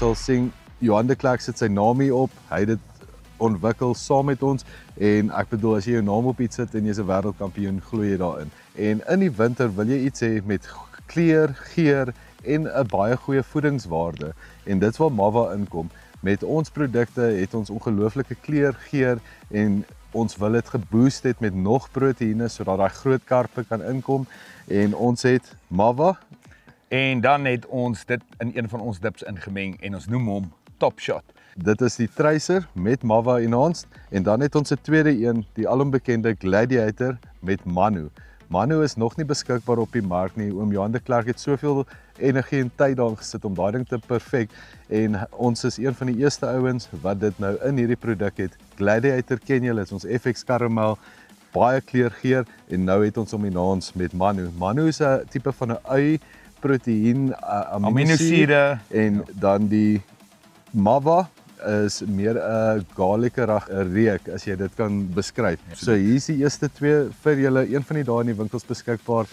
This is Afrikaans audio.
sal sien Johan de Klerk sit sy naam hier op. Hy het dit ontwikkel saam met ons en ek bedoel as jy jou naam op iets sit en jy's 'n wêreldkampioen, glo jy daarin. En in die winter wil jy iets hê met kleur, geur en 'n baie goeie voedingswaarde en dit's waar Mava inkom. Met ons produkte het ons ongelooflike kleur, geur en ons wil dit geboost het met nog proteïene sodat daai groot karpe kan inkom en ons het Mava En dan het ons dit in een van ons dips ingemeng en ons noem hom Top Shot. Dit is die Tracer met Mava Enhanced en dan het ons 'n tweede een, die alombekende Gladiator met Manu. Manu is nog nie beskikbaar op die mark nie. Oom Johan de Klerk het soveel energie en tyd daarin gesit om daai ding te perfek en ons is een van die eerste ouens wat dit nou in hierdie produk het. Gladiator ken julle, is ons FX Caramel, baie kleurgeur en nou het ons hom enhanced met Manu. Manu is 'n tipe van 'n ui proteïen, aminosure en dan die Mava is meer 'n garlicerige reuk as jy dit kan beskryf. So hier's die eerste twee vir julle, een van die dae in die winkels beskikbaar.